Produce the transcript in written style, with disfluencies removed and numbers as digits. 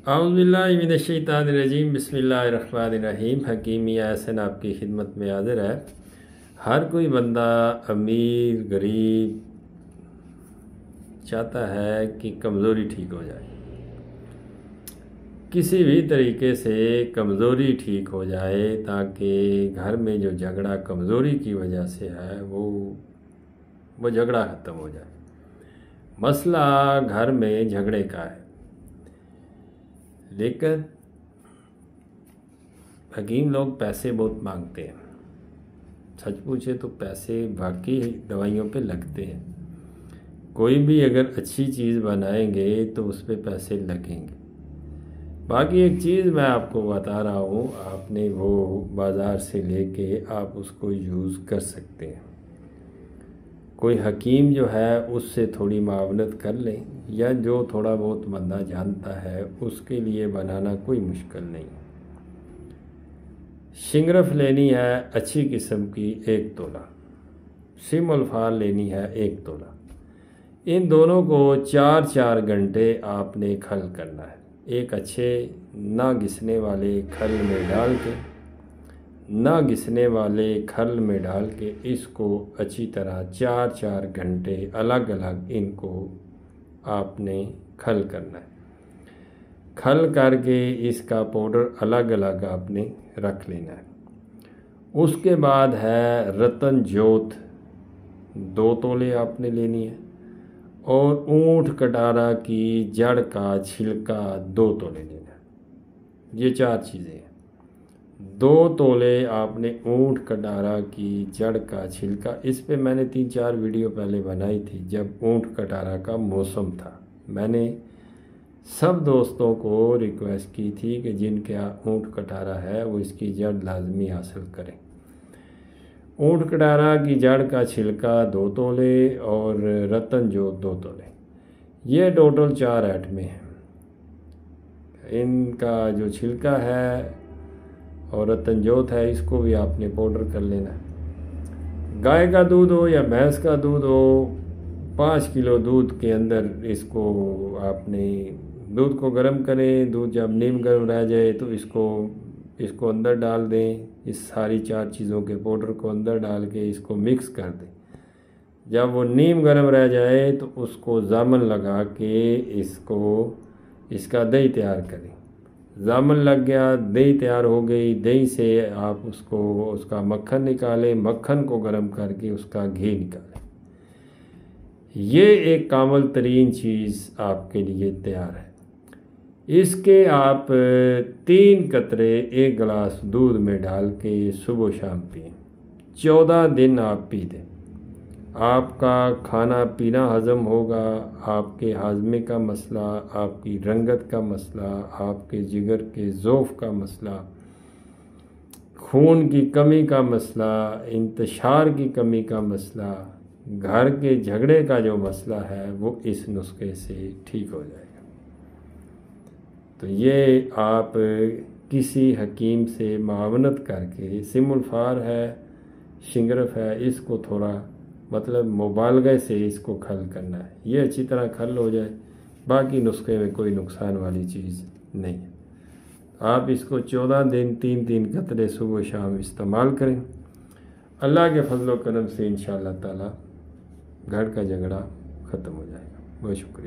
औज़ुबिल्लाहि बिस्मिल्लाहिर्रहमानिर्रहीम। हकीम मियां एहसन आपकी खिदमत में हाजिर है। हर कोई बंदा अमीर गरीब चाहता है कि कमज़ोरी ठीक हो जाए, किसी भी तरीके से कमज़ोरी ठीक हो जाए ताकि घर में जो झगड़ा कमज़ोरी की वजह से है वो झगड़ा ख़त्म हो जाए। मसला घर में झगड़े का है, लेकिन हकीम लोग पैसे बहुत मांगते हैं। सच पूछे तो पैसे बाकी दवाइयों पे लगते हैं। कोई भी अगर अच्छी चीज़ बनाएंगे तो उस पर पैसे लगेंगे। बाकी एक चीज़ मैं आपको बता रहा हूँ, आपने वो बाज़ार से लेके आप उसको यूज़ कर सकते हैं। कोई हकीम जो है उससे थोड़ी मावनत कर लें, या जो थोड़ा बहुत बंदा जानता है उसके लिए बनाना कोई मुश्किल नहीं। शिंगरफ लेनी है अच्छी किस्म की 1 तोला, सिमुलफार लेनी है 1 तोला। इन दोनों को 4-4 घंटे आपने खल करना है। एक अच्छे ना घिसने वाले खल में डाल के, ना घिसने वाले खल में डाल के इसको अच्छी तरह 4-4 घंटे अलग अलग इनको आपने खल करना है। खल करके इसका पाउडर अलग अलग आपने रख लेना है। उसके बाद है रतन जोत 2 तोले आपने लेनी है, और ऊँट कटारा की जड़ का छिलका 2 तोले लेना है। ये 4 चीज़ें हैं। 2 तोले आपने ऊँट कटारा की जड़ का छिलका, इस पे मैंने 3-4 वीडियो पहले बनाई थी जब ऊँट कटारा का मौसम था। मैंने सब दोस्तों को रिक्वेस्ट की थी कि जिनके यहाँ ऊँट कटारा है वो इसकी जड़ लाजमी हासिल करें। ऊँट कटारा की जड़ का छिलका 2 तोले और रतन जोत 2 तोले, ये टोटल 4 आइटमें हैं। इनका जो छिलका है और रतन जोत है इसको भी आपने पाउडर कर लेना है। गाय का दूध हो या भैंस का दूध हो, 5 किलो दूध के अंदर इसको आपने दूध को गर्म करें। दूध जब नीम गर्म रह जाए तो इसको अंदर डाल दें। इस सारी 4 चीज़ों के पाउडर को अंदर डाल के इसको मिक्स कर दें। जब वो नीम गर्म रह जाए तो उसको जामन लगा के इसका दही तैयार करें। जामन लग गया, दही तैयार हो गई। दही से आप उसका मक्खन निकालें, मक्खन को गर्म करके उसका घी निकालें। ये एक कामल तरीन चीज़ आपके लिए तैयार है। इसके आप 3 कतरे 1 गिलास दूध में डाल के सुबह शाम पिए। 14 दिन आप पी दें, आपका खाना पीना हज़म होगा। आपके हाजमे का मसला, आपकी रंगत का मसला, आपके जिगर के ज़ोफ़ का मसला, खून की कमी का मसला, इंतशार की कमी का मसला, घर के झगड़े का जो मसला है वो इस नुस्खे से ठीक हो जाएगा। तो ये आप किसी हकीम से मावनत करके, सिमुलफार है, शिंगरफ है, इसको थोड़ा मतलब मुबालगे से इसको खल करना है। ये अच्छी तरह खल हो जाए, बाकी नुस्खे में कोई नुकसान वाली चीज़ नहीं है। आप इसको 14 दिन 3-3 कतरे सुबह शाम इस्तेमाल करें। अल्लाह के फजल व करम से इंशाअल्लाह ताला घर का झगड़ा ख़त्म हो जाएगा। बहुत शुक्रिया।